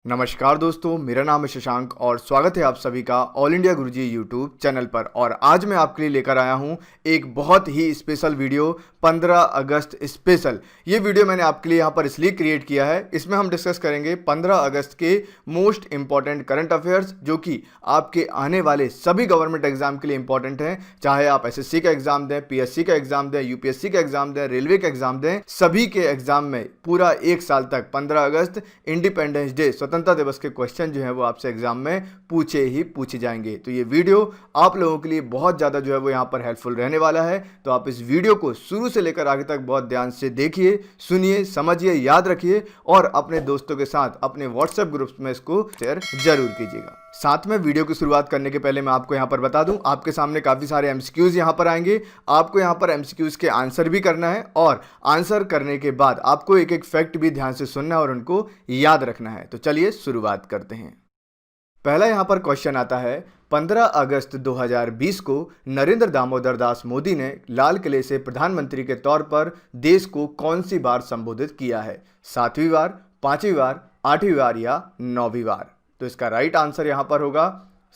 नमस्कार दोस्तों, मेरा नाम है शशांक और स्वागत है आप सभी का ऑल इंडिया गुरुजी यूट्यूब चैनल पर। और आज मैं आपके लिए लेकर आया हूं एक बहुत ही स्पेशल वीडियो, 15 अगस्त स्पेशल। ये वीडियो मैंने आपके लिए यहां पर इसलिए क्रिएट किया है, इसमें हम डिस्कस करेंगे 15 अगस्त के मोस्ट इंपॉर्टेंट करंट अफेयर्स जो कि आपके आने वाले सभी गवर्नमेंट एग्जाम के लिए इंपॉर्टेंट हैं। चाहे आप एसएससी का एग्जाम दें, पीएससी का एग्जाम दें, यूपीएससी का एग्जाम दें, रेलवे का एग्जाम दें, सभी के एग्जाम में पूरा एक साल तक 15 अगस्त इंडिपेंडेंस डे स्वतंत्रता दिवस के क्वेश्चन जो है वो आपसे एग्जाम में पूछे जाएंगे। तो ये वीडियो आप लोगों के लिए बहुत ज़्यादा जो है वो यहाँ पर हेल्पफुल रहने वाला है। तो आप इस वीडियो को शुरू से लेकर आगे तक बहुत ध्यान से देखिए, सुनिए, समझिए, याद रखिए और अपने दोस्तों के साथ अपने व्हाट्सएप ग्रुप्स में इसको शेयर जरूर कीजिएगा। साथ में वीडियो की शुरुआत करने के पहले मैं आपको यहाँ पर बता दूं, आपके सामने काफ़ी सारे एमसीक्यूज यहाँ पर आएंगे। आपको यहाँ पर एमसीक्यूज के आंसर भी करना है और आंसर करने के बाद आपको एक एक फैक्ट भी ध्यान से सुनना है और उनको याद रखना है। तो चलिए शुरुआत करते हैं। पहला यहाँ पर क्वेश्चन आता है, 15 अगस्त 2020 को नरेंद्र दामोदर दास मोदी ने लाल किले से प्रधानमंत्री के तौर पर देश को कौन सी बार संबोधित किया है? 7वीं बार, 5वीं बार, 8वीं बार या 9वीं बार? तो इसका राइट आंसर यहां पर होगा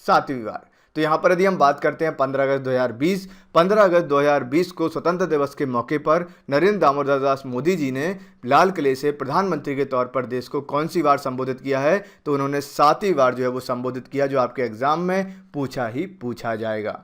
7वीं बार। तो यहां पर यदि हम बात करते हैं 15 अगस्त 2020 को स्वतंत्र दिवस के मौके पर नरेंद्र दामोदर दास मोदी जी ने लाल किले से प्रधानमंत्री के तौर पर देश को कौन सी बार संबोधित किया है? तो उन्होंने 7वीं बार जो है वो संबोधित किया, जो आपके एग्जाम में पूछा जाएगा।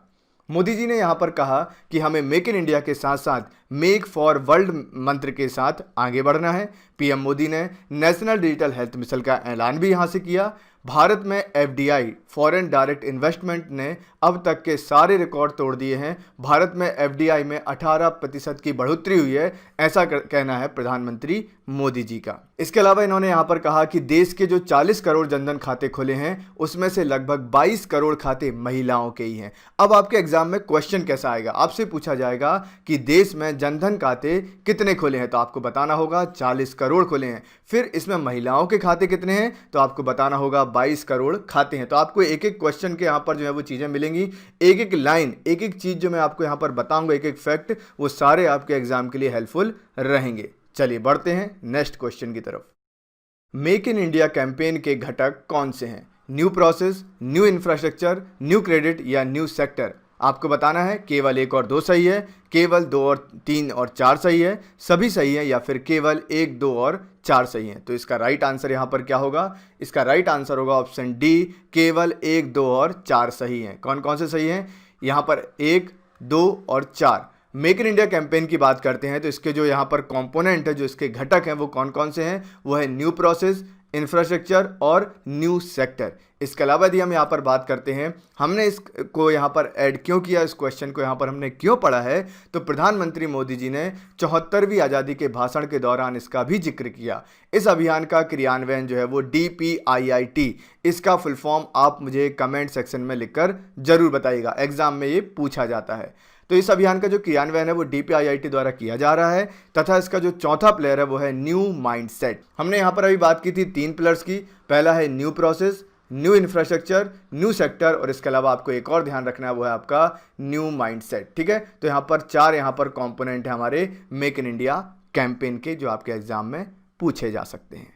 मोदी जी ने यहां पर कहा कि हमें मेक इन इंडिया के साथ साथ मेक फॉर वर्ल्ड मंत्र के साथ आगे बढ़ना है। पीएम मोदी ने नेशनल डिजिटल हेल्थ मिशन का ऐलान भी यहां से किया। भारत में एफडीआई फॉरेन डायरेक्ट इन्वेस्टमेंट ने अब तक के सारे रिकॉर्ड तोड़ दिए हैं। भारत में एफडीआई में 18% की बढ़ोतरी हुई है, ऐसा कहना है प्रधानमंत्री मोदी जी का। इसके अलावा इन्होंने यहाँ पर कहा कि देश के जो 40 करोड़ जनधन खाते खुले हैं उसमें से लगभग 22 करोड़ खाते महिलाओं के ही हैं। अब आपके एग्जाम में क्वेश्चन कैसा आएगा? आपसे पूछा जाएगा कि देश में जनधन खाते कितने खुले हैं, तो आपको बताना होगा 40 करोड़ खुले हैं। फिर इसमें महिलाओं के खाते कितने हैं, तो आपको बताना होगा 22 करोड़ खाते हैं। तो आपको एक एक क्वेश्चन के यहाँ पर जो है वो चीज़ें मिलेंगी, एक एक लाइन, एक एक चीज़ जो मैं आपको यहाँ पर बताऊंगा, एक एक फैक्ट, वो सारे आपके एग्जाम के लिए हेल्पफुल रहेंगे। चलिए बढ़ते हैं नेक्स्ट क्वेश्चन की तरफ। मेक इन इंडिया कैंपेन के घटक कौन से हैं? New process, new infrastructure, new credit या न्यू सेक्टर? आपको बताना है केवल 1 और 2 सही है, केवल 2 और 3 और 4 सही है, सभी सही है, या फिर केवल 1, 2 और 4 सही है। तो इसका राइट आंसर यहाँ पर क्या होगा? इसका राइट आंसर होगा ऑप्शन डी, केवल 1, 2 और 4 सही हैं। कौन कौन से सही हैं? यहाँ पर 1, 2 और 4। मेक इन इंडिया कैंपेन की बात करते हैं तो इसके जो यहाँ पर कंपोनेंट है, जो इसके घटक हैं, वो कौन कौन से हैं? वो है न्यू प्रोसेस, इंफ्रास्ट्रक्चर और न्यू सेक्टर। इसके अलावा यदि हम यहाँ पर बात करते हैं, हमने इसको यहाँ पर ऐड क्यों किया, इस क्वेश्चन को यहाँ पर हमने क्यों पढ़ा है, तो प्रधानमंत्री मोदी जी ने 74वीं आज़ादी के भाषण के दौरान इसका भी जिक्र किया। इस अभियान का क्रियान्वयन जो है वो DPIIT, इसका फुल फॉर्म आप मुझे कमेंट सेक्शन में लिखकर जरूर बताइएगा, एग्जाम में ये पूछा जाता है। तो इस अभियान का जो क्रियान्वयन है वो DPIIT द्वारा किया जा रहा है तथा इसका जो चौथा पिलर है वो है न्यू माइंडसेट। हमने यहाँ पर अभी बात की थी 3 पिलर्स की। पहला है new process, new infrastructure, new sector, और इसके अलावा आपको एक और ध्यान रखना है, वो है आपका न्यू माइंडसेट। ठीक है, तो यहाँ पर 4 यहाँ पर कॉम्पोनेंट है हमारे मेक इन इंडिया कैंपेन के, जो आपके एग्जाम में पूछे जा सकते हैं।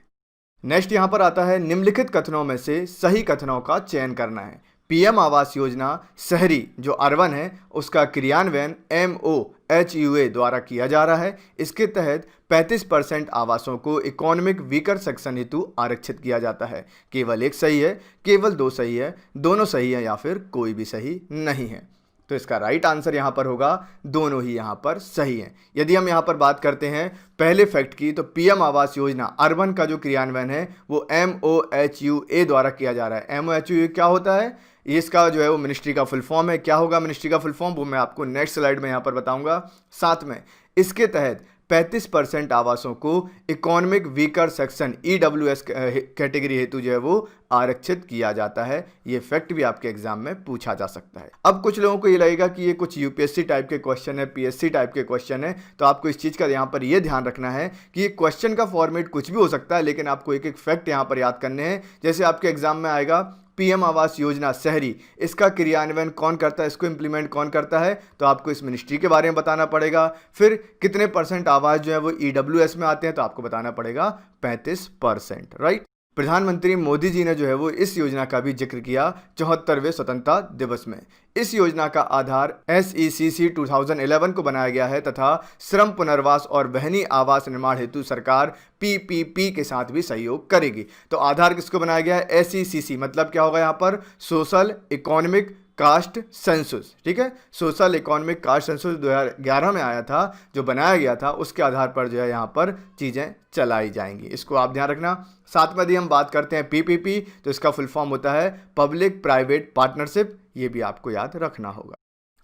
नेक्स्ट यहाँ पर आता है, निम्नलिखित कथनों में से सही कथनों का चयन करना है। पीएम आवास योजना शहरी जो अर्बन है उसका क्रियान्वयन MOHUA द्वारा किया जा रहा है। इसके तहत 35% आवासों को इकोनॉमिक वीकर सेक्शन हेतु आरक्षित किया जाता है। केवल 1 सही है, केवल 2 सही है, दोनों सही है या फिर कोई भी सही नहीं है। तो इसका राइट आंसर यहाँ पर होगा दोनों ही यहाँ पर सही हैं। यदि हम यहाँ पर बात करते हैं पहले फैक्ट की, तो पीएम आवास योजना अर्बन का जो क्रियान्वयन है वो MOHUA द्वारा किया जा रहा है। MOHUA क्या होता है? इसका जो है वो मिनिस्ट्री का फुल फॉर्म है। क्या होगा मिनिस्ट्री का फुल फॉर्म, वो मैं आपको नेक्स्ट स्लाइड में यहाँ पर बताऊंगा। साथ में इसके तहत 35% आवासों को economic weaker section EWS category हेतु जो है वो आरक्षित किया जाता है। ये फैक्ट भी आपके एग्जाम में पूछा जा सकता है। अब कुछ लोगों को ये लगेगा कि ये कुछ यूपीएससी टाइप के क्वेश्चन है, पीएससी टाइप के क्वेश्चन है, तो आपको इस चीज़ का यहाँ पर ये ध्यान रखना है कि ये क्वेश्चन का फॉर्मेट कुछ भी हो सकता है, लेकिन आपको एक एक फैक्ट यहाँ पर याद करने हैं। जैसे आपके एग्जाम में आएगा पीएम आवास योजना शहरी, इसका क्रियान्वयन कौन करता है, इसको इंप्लीमेंट कौन करता है, तो आपको इस मिनिस्ट्री के बारे में बताना पड़ेगा। फिर कितने % आवास जो है वो EWS में आते हैं, तो आपको बताना पड़ेगा 35%, राइट। प्रधानमंत्री मोदी जी ने जो है वो इस योजना का भी जिक्र किया 74वें स्वतंत्रता दिवस में। इस योजना का आधार SECC 2011 को बनाया गया है तथा श्रम पुनर्वास और वहनीय आवास निर्माण हेतु सरकार PPP के साथ भी सहयोग करेगी। तो आधार किसको बनाया गया है? SECC मतलब क्या होगा यहाँ पर? Social economic caste census. ठीक है, सोशल इकोनॉमिक कास्ट सेंसस 2011 में आया था, जो बनाया गया था, उसके आधार पर जो है यहाँ पर चीज़ें चलाई जाएंगी। इसको आप ध्यान रखना। साथ में यदि हम बात करते हैं PPP, तो इसका फुल फॉर्म होता है पब्लिक प्राइवेट पार्टनरशिप। ये भी आपको याद रखना होगा।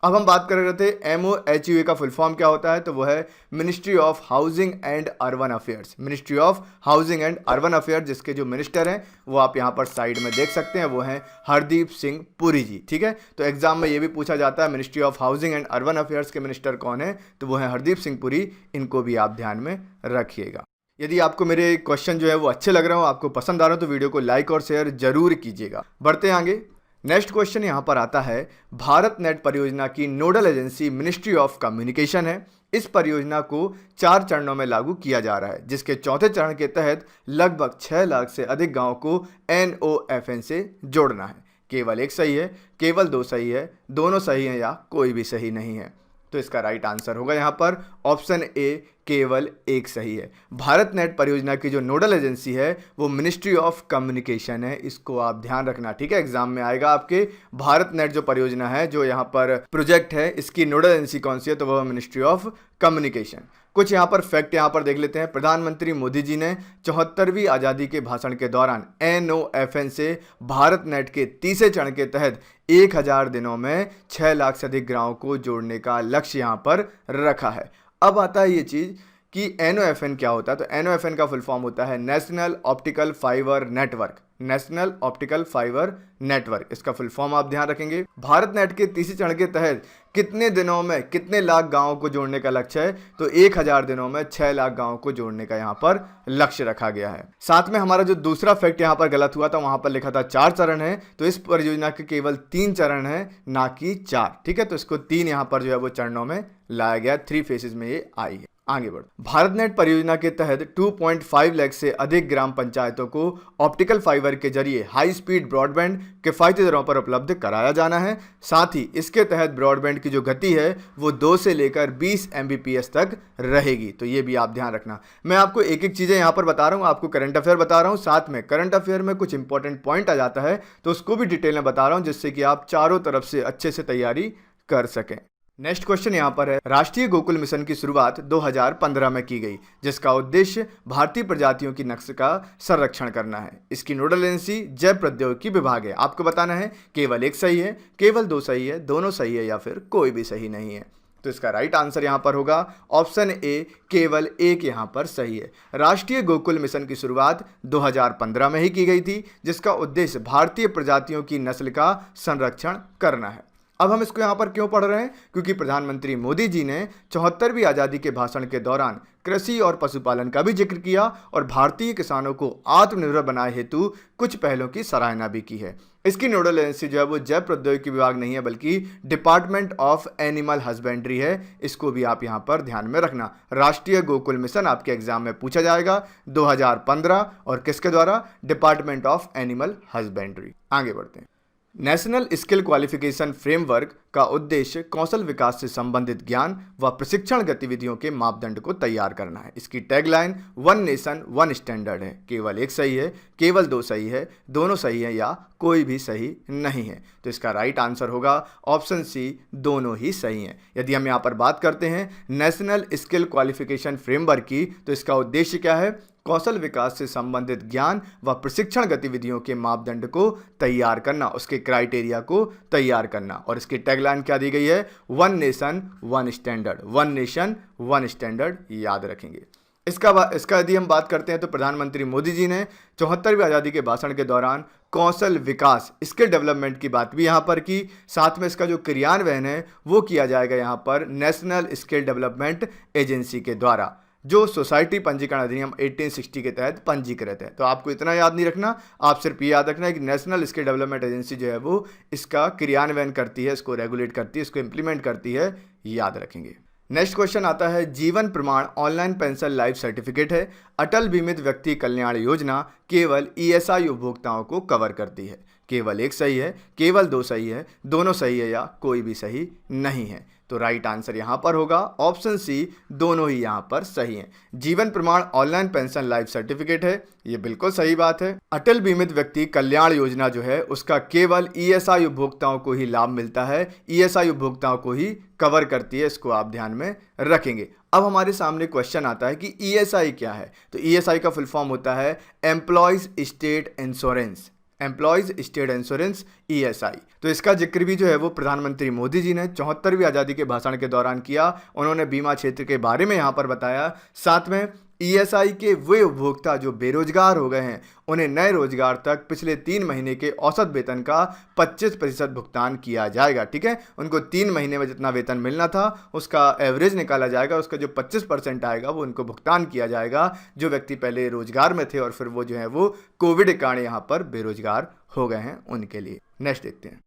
अब हम बात कर रहे थे MOHUA का फुल फॉर्म क्या होता है, तो वो है ministry of housing and urban affairs. Ministry of housing and urban affairs, जिसके जो मिनिस्टर हैं वो आप यहाँ पर साइड में देख सकते हैं, वो हैं हरदीप सिंह पुरी जी। ठीक है, तो एग्जाम में ये भी पूछा जाता है ministry of housing and urban affairs के मिनिस्टर कौन है, तो वो हैं हरदीप सिंह पुरी। इनको भी आप ध्यान में रखिएगा। यदि आपको मेरे क्वेश्चन जो है वो अच्छे लग रहे हो, आपको पसंद आ रहे हो, तो वीडियो को लाइक और शेयर जरूर कीजिएगा। बढ़ते हैं आगे। नेक्स्ट क्वेश्चन यहाँ पर आता है, भारत नेट परियोजना की nodal agency ministry of communication है। इस परियोजना को 4 चरणों में लागू किया जा रहा है, जिसके चौथे चरण के तहत लगभग 6 लाख से अधिक गांवों को NOFN से जोड़ना है। केवल एक सही है, केवल 2 सही है, दोनों सही है या कोई भी सही नहीं है। तो इसका राइट आंसर होगा यहाँ पर ऑप्शन ए, केवल एक सही है। भारत नेट परियोजना की जो नोडल एजेंसी है वो मिनिस्ट्री ऑफ कम्युनिकेशन है। इसको आप ध्यान रखना। ठीक है, एग्जाम में आएगा आपके। भारत नेट जो परियोजना है, जो यहाँ पर प्रोजेक्ट है, इसकी नोडल एजेंसी कौन सी है, तो वह मिनिस्ट्री ऑफ कम्युनिकेशन। कुछ यहाँ पर फैक्ट यहाँ पर देख लेते हैं। प्रधानमंत्री मोदी जी ने 74वीं आज़ादी के भाषण के दौरान NOFN से भारत नेट के तीसरे चरण के तहत 1000 दिनों में 6 लाख से अधिक गांवों को जोड़ने का लक्ष्य यहाँ पर रखा है। अब आता है ये चीज़ कि NOFN क्या होता है, तो NOFN का फुल फॉर्म होता है national optical fibre network. National optical fibre network, इसका फुल फॉर्म आप ध्यान रखेंगे। भारत नेट के तीसरे चरण के तहत कितने दिनों में कितने लाख गांवों को जोड़ने का लक्ष्य है, तो 1000 दिनों में 6 लाख गांवों को जोड़ने का यहाँ पर लक्ष्य रखा गया है। साथ में हमारा जो दूसरा फैक्ट यहाँ पर गलत हुआ था, वहां पर लिखा था 4 चरण है, तो इस परियोजना के केवल 3 चरण है, ना कि 4। ठीक है, तो इसको 3 यहाँ पर जो है वो चरणों में लाया गया, 3 फेजेस में ये आई है। आगे बढ़, भारत नेट परियोजना के तहत 2.5 लाख से अधिक ग्राम पंचायतों को ऑप्टिकल फाइबर के जरिए हाई स्पीड ब्रॉडबैंड किफायती दरों पर उपलब्ध कराया जाना है। साथ ही इसके तहत ब्रॉडबैंड की जो गति है वो 2 से लेकर 20 Mbps तक रहेगी। तो ये भी आप ध्यान रखना। मैं आपको एक एक चीज़ें यहाँ पर बता रहा हूँ, आपको करंट अफेयर बता रहा हूँ, साथ में करंट अफेयर में कुछ इंपॉर्टेंट पॉइंट आ जाता है तो उसको भी डिटेल में बता रहा हूँ, जिससे कि आप चारों तरफ से अच्छे से तैयारी कर सकें। नेक्स्ट क्वेश्चन यहाँ पर है, राष्ट्रीय गोकुल मिशन की शुरुआत 2015 में की गई, जिसका उद्देश्य भारतीय प्रजातियों की नस्ल का संरक्षण करना है। इसकी नोडल एजेंसी जैव प्रौद्योगिकी विभाग है। आपको बताना है केवल एक सही है, केवल 2 सही है, दोनों सही है या फिर कोई भी सही नहीं है। तो इसका राइट आंसर यहाँ पर होगा ऑप्शन ए, केवल एक यहाँ पर सही है। राष्ट्रीय गोकुल मिशन की शुरुआत 2015 में ही की गई थी, जिसका उद्देश्य भारतीय प्रजातियों की नस्ल का संरक्षण करना है। अब हम इसको यहाँ पर क्यों पढ़ रहे हैं, क्योंकि प्रधानमंत्री मोदी जी ने 74वीं आज़ादी के भाषण के दौरान कृषि और पशुपालन का भी जिक्र किया और भारतीय किसानों को आत्मनिर्भर बनाए हेतु कुछ पहलों की सराहना भी की है। इसकी नोडल एजेंसी जो है वो जैव प्रौद्योगिकी विभाग नहीं है, बल्कि डिपार्टमेंट ऑफ एनिमल हस्बेंड्री है। इसको भी आप यहाँ पर ध्यान में रखना। राष्ट्रीय गोकुल मिशन आपके एग्जाम में पूछा जाएगा 2015, और किसके द्वारा? Department of animal husbandry. आगे बढ़ते हैं। नेशनल स्किल क्वालिफिकेशन फ्रेमवर्क का उद्देश्य कौशल विकास से संबंधित ज्ञान व प्रशिक्षण गतिविधियों के मापदंड को तैयार करना है। इसकी टैगलाइन 1 नेशन 1 स्टैंडर्ड है। केवल एक सही है, केवल 2 सही है, दोनों सही है या कोई भी सही नहीं है। तो इसका राइट आंसर होगा ऑप्शन सी, दोनों ही सही हैं। यदि हम यहाँ पर बात करते हैं नेशनल स्किल क्वालिफिकेशन फ्रेमवर्क की, तो इसका उद्देश्य क्या है? कौशल विकास से संबंधित ज्ञान व प्रशिक्षण गतिविधियों के मापदंड को तैयार करना, उसके क्राइटेरिया को तैयार करना। और इसकी टैगलाइन क्या दी गई है? 1 नेशन 1 स्टैंडर्ड। 1 नेशन 1 स्टैंडर्ड याद रखेंगे। इसका यदि हम बात करते हैं तो प्रधानमंत्री मोदी जी ने 74वीं आज़ादी के भाषण के दौरान कौशल विकास, स्किल डेवलपमेंट की बात भी यहाँ पर की। साथ में इसका जो क्रियान्वयन है वो किया जाएगा यहाँ पर नेशनल स्किल डेवलपमेंट एजेंसी के द्वारा, जो सोसाइटी पंजीकरण अधिनियम 1860 के तहत पंजीकृत है। तो आपको इतना याद नहीं रखना, आप सिर्फ ये याद रखना है कि नेशनल स्किल डेवलपमेंट एजेंसी जो है वो इसका क्रियान्वयन करती है, इसको रेगुलेट करती है, इसको इंप्लीमेंट करती है। याद रखेंगे। नेक्स्ट क्वेश्चन आता है, जीवन प्रमाण ऑनलाइन पेंशन लाइफ सर्टिफिकेट है, अटल बीमित व्यक्ति कल्याण योजना केवल ईएसआई उपभोक्ताओं को कवर करती है। केवल एक सही है, केवल दो सही है, दोनों सही है या कोई भी सही नहीं है। तो राइट आंसर यहां पर होगा ऑप्शन सी, दोनों ही यहां पर सही हैं। जीवन प्रमाण ऑनलाइन पेंशन लाइफ सर्टिफिकेट है, ये बिल्कुल सही बात है। अटल बीमित व्यक्ति कल्याण योजना जो है उसका केवल ईएसआई उपभोक्ताओं को ही लाभ मिलता है, ईएसआई उपभोक्ताओं को ही कवर करती है, इसको आप ध्यान में रखेंगे। अब हमारे सामने क्वेश्चन आता है कि ईएसआई क्या है। तो ईएसआई का फुल फॉर्म होता है employees state insurance, employees state insurance ESI. तो इसका जिक्र भी जो है वो प्रधानमंत्री मोदी जी ने 74वीं आज़ादी के भाषण के दौरान किया। उन्होंने बीमा क्षेत्र के बारे में यहाँ पर बताया। साथ में ईएसआई के वे उपभोक्ता जो बेरोजगार हो गए हैं उन्हें नए रोजगार तक पिछले 3 महीने के औसत वेतन का 25% भुगतान किया जाएगा। ठीक है, उनको 3 महीने में जितना वेतन मिलना था उसका एवरेज निकाला जाएगा, उसका जो 25% आएगा वो उनको भुगतान किया जाएगा, जो व्यक्ति पहले रोजगार में थे और फिर वो जो है वो कोविड के कारण यहाँ पर बेरोजगार हो गए हैं उनके लिए। नेक्स्ट देखते हैं,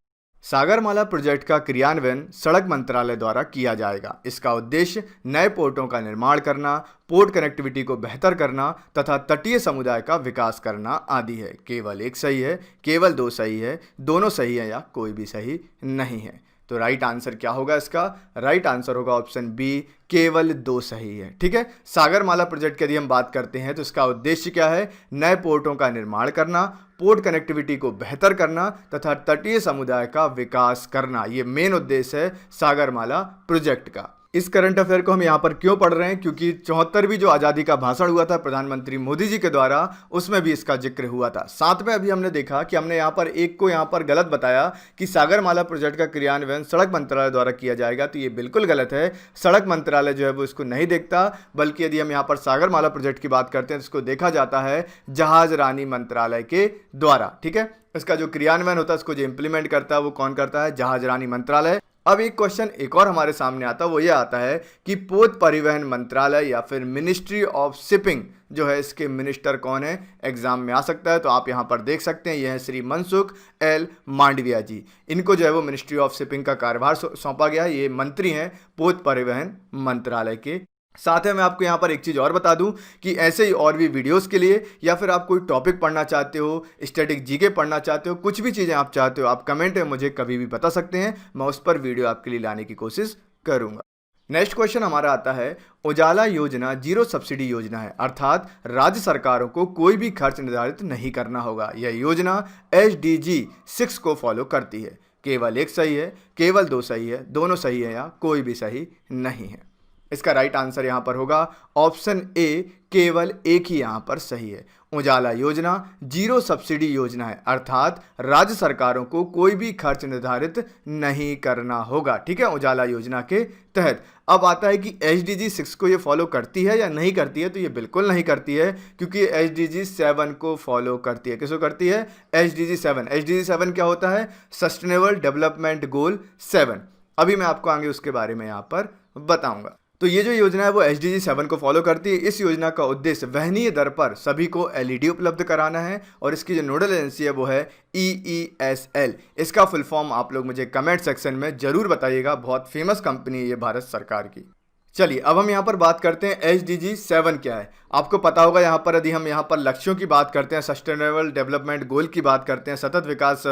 सागरमाला प्रोजेक्ट का क्रियान्वयन सड़क मंत्रालय द्वारा किया जाएगा। इसका उद्देश्य नए पोर्टों का निर्माण करना, पोर्ट कनेक्टिविटी को बेहतर करना तथा तटीय समुदाय का विकास करना आदि है। केवल एक सही है, केवल दो सही है, दोनों सही है या कोई भी सही नहीं है। तो राइट आंसर क्या होगा इसका? राइट आंसर होगा ऑप्शन बी, केवल दो सही है। ठीक है, सागरमाला प्रोजेक्ट की यदि हम बात करते हैं तो इसका उद्देश्य क्या है? नए पोर्टों का निर्माण करना, पोर्ट कनेक्टिविटी को बेहतर करना तथा तटीय समुदाय का विकास करना। ये मेन उद्देश्य है सागरमाला प्रोजेक्ट का। इस करंट अफेयर को हम यहाँ पर क्यों पढ़ रहे हैं? क्योंकि 74वीं जो आज़ादी का भाषण हुआ था प्रधानमंत्री मोदी जी के द्वारा, उसमें भी इसका जिक्र हुआ था। साथ में अभी हमने देखा कि हमने यहाँ पर एक को यहाँ पर गलत बताया कि सागरमाला प्रोजेक्ट का क्रियान्वयन सड़क मंत्रालय द्वारा किया जाएगा, तो ये बिल्कुल गलत है। सड़क मंत्रालय जो है वो इसको नहीं देखता, बल्कि यदि हम यहाँ पर सागरमाला प्रोजेक्ट की बात करते हैं तो इसको देखा जाता है जहाजरानी मंत्रालय के द्वारा। ठीक है, इसका जो क्रियान्वयन होता है, इसको जो इंप्लीमेंट करता है वो कौन करता है? जहाजरानी मंत्रालय। अब एक क्वेश्चन एक और हमारे सामने आता है, वो ये आता है कि पोत परिवहन मंत्रालय या फिर मिनिस्ट्री ऑफ शिपिंग जो है, इसके मिनिस्टर कौन है? एग्जाम में आ सकता है। तो आप यहाँ पर देख सकते हैं, यह है श्री मनसुख एल मांडविया जी। इनको जो है वो मिनिस्ट्री ऑफ शिपिंग का कार्यभार सौंपा गया है। ये मंत्री हैं पोत परिवहन मंत्रालय के। साथ ही मैं आपको यहाँ पर एक चीज़ और बता दूं कि ऐसे ही और भी वीडियोस के लिए, या फिर आप कोई टॉपिक पढ़ना चाहते हो, स्टैटिक जीके पढ़ना चाहते हो, कुछ भी चीज़ें आप चाहते हो, आप कमेंट में मुझे कभी भी बता सकते हैं, मैं उस पर वीडियो आपके लिए लाने की कोशिश करूँगा। नेक्स्ट क्वेश्चन हमारा आता है, उजाला योजना जीरो सब्सिडी योजना है, अर्थात राज्य सरकारों को कोई भी खर्च निर्धारित नहीं करना होगा। यह योजना SDG 6 को फॉलो करती है। केवल एक सही है, केवल दो सही है, दोनों सही है या कोई भी सही नहीं है। इसका राइट आंसर यहां पर होगा ऑप्शन ए, केवल एक ही यहां पर सही है। उजाला योजना जीरो सब्सिडी योजना है, अर्थात राज्य सरकारों को कोई भी खर्च निर्धारित नहीं करना होगा। ठीक है, उजाला योजना के तहत। अब आता है कि SDG 6 को ये फॉलो करती है या नहीं करती है? तो ये बिल्कुल नहीं करती है, क्योंकि SDG 7 को फॉलो करती है। किसको करती है? SDG 7। SDG 7 क्या होता है? Sustainable development goal 7। अभी मैं आपको आगे उसके बारे में यहाँ पर बताऊंगा। तो ये जो योजना है वो SDG 7 को फॉलो करती है। इस योजना का उद्देश्य वहनीय दर पर सभी को LED उपलब्ध कराना है, और इसकी जो नोडल एजेंसी है वो है EESL। इसका फुल फॉर्म आप लोग मुझे कमेंट सेक्शन में जरूर बताइएगा, बहुत फेमस कंपनी है ये भारत सरकार की। चलिए अब हम यहाँ पर बात करते हैं SDG 7 क्या है। आपको पता होगा यहाँ पर यदि हम यहाँ पर लक्ष्यों की बात करते हैं, सस्टेनेबल डेवलपमेंट गोल की बात करते हैं, सतत विकास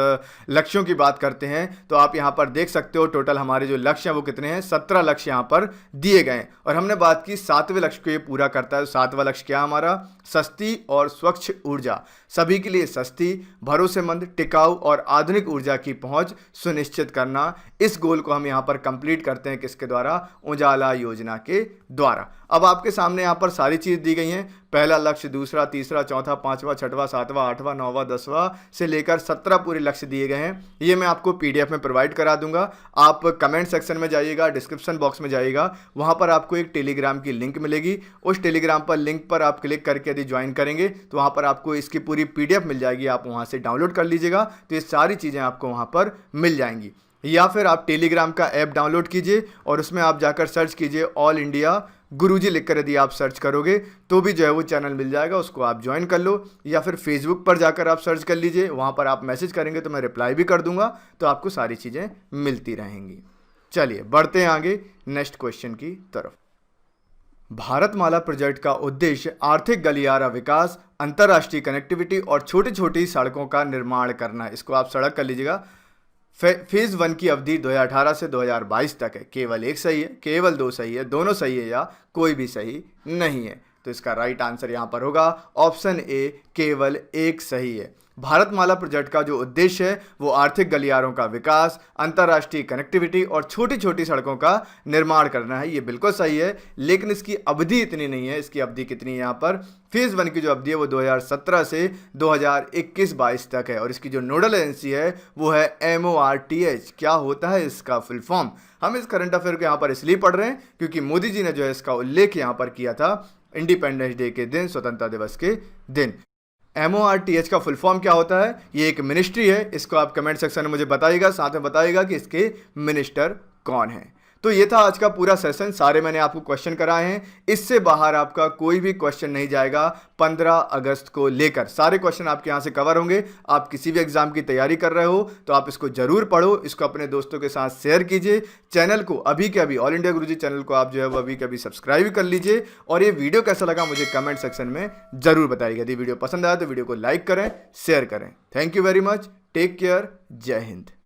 लक्ष्यों की बात करते हैं, तो आप यहाँ पर देख सकते हो टोटल हमारे जो लक्ष्य हैं वो कितने हैं? 17 लक्ष्य यहाँ पर दिए गए हैं। और हमने बात की 7वें लक्ष्य को ये पूरा करता है। 7वां लक्ष्य क्या हमारा? सस्ती और स्वच्छ ऊर्जा, सभी के लिए सस्ती, भरोसेमंद, टिकाऊ और आधुनिक ऊर्जा की पहुंच सुनिश्चित करना। इस गोल को हम यहाँ पर कंप्लीट करते हैं किसके द्वारा? उजाला योजना के द्वारा। अब आपके सामने यहाँ पर सारी चीज दी गई हैं, पहला लक्ष्य, दूसरा, तीसरा, चौथा, पांचवा, छठवां, सातवां, आठवां, नौवां, 10वां से लेकर 17 पूरे लक्ष्य दिए गए हैं। ये मैं आपको PDF में प्रोवाइड करा दूंगा। आप कमेंट सेक्शन में जाइएगा, डिस्क्रिप्शन बॉक्स में जाइएगा, वहां पर आपको एक टेलीग्राम की लिंक मिलेगी। उस टेलीग्राम पर लिंक पर आप क्लिक करके यदि ज्वाइन करेंगे तो वहां पर आपको इसकी पूरी PDF मिल जाएगी, आप वहां से डाउनलोड कर लीजिएगा। तो ये सारी चीजें आपको वहां पर मिल जाएंगी। या फिर आप टेलीग्राम का ऐप डाउनलोड कीजिए और उसमें आप जाकर सर्च कीजिए ऑल इंडिया गुरुजी लिखकर यदि आप सर्च करोगे तो भी जो है वो चैनल मिल जाएगा, उसको आप ज्वाइन कर लो। या फिर फेसबुक पर जाकर आप सर्च कर लीजिए, वहाँ पर आप मैसेज करेंगे तो मैं रिप्लाई भी कर दूंगा, तो आपको सारी चीज़ें मिलती रहेंगी। चलिए बढ़ते हैं आगे नेक्स्ट क्वेश्चन की तरफ। भारतमाला प्रोजेक्ट का उद्देश्य आर्थिक गलियारा विकास, अंतर्राष्ट्रीय कनेक्टिविटी और छोटी छोटी सड़कों का निर्माण करना है। इसको आप सड़क कर लीजिएगा। फेज 1 की अवधि 2018 से 2022 तक है। केवल एक सही है, केवल दो सही है, दोनों सही है या कोई भी सही नहीं है। तो इसका राइट आंसर यहां पर होगा ऑप्शन ए, केवल एक सही है। भारतमाला प्रोजेक्ट का जो उद्देश्य है वो आर्थिक गलियारों का विकास, अंतर्राष्ट्रीय कनेक्टिविटी और छोटी छोटी सड़कों का निर्माण करना है। ये बिल्कुल सही है, लेकिन इसकी अवधि इतनी नहीं है। इसकी अवधि कितनी है यहाँ पर? फेज 1 की जो अवधि है वो 2017 से 2021-22 तक है और इसकी जो नोडल एजेंसी है वो है MORTH। क्या होता है इसका फुल फॉर्म? हम इस करंट अफेयर को यहाँ पर इसलिए पढ़ रहे हैं क्योंकि मोदी जी ने जो है इसका उल्लेख यहाँ पर किया था इंडिपेंडेंस डे के दिन, स्वतंत्रता दिवस के दिन। MORTH का फुल फॉर्म क्या होता है? ये एक मिनिस्ट्री है। इसको आप कमेंट सेक्शन में मुझे बताइएगा, साथ में बताइएगा कि इसके मिनिस्टर कौन हैं। तो ये था आज का पूरा सेशन। सारे मैंने आपको क्वेश्चन कराए हैं, इससे बाहर आपका कोई भी क्वेश्चन नहीं जाएगा 15 अगस्त को लेकर। सारे क्वेश्चन आपके यहाँ से कवर होंगे। आप किसी भी एग्जाम की तैयारी कर रहे हो तो आप इसको जरूर पढ़ो, इसको अपने दोस्तों के साथ शेयर कीजिए। चैनल को अभी के अभी, ऑल इंडिया गुरुजी चैनल को आप जो है वो अभी के अभी सब्सक्राइब कर लीजिए। और ये वीडियो कैसा लगा मुझे कमेंट सेक्शन में जरूर बताइएगा। यदि वीडियो पसंद आया तो वीडियो को लाइक करें, शेयर करें। Thank you very much, take care, जय हिंद।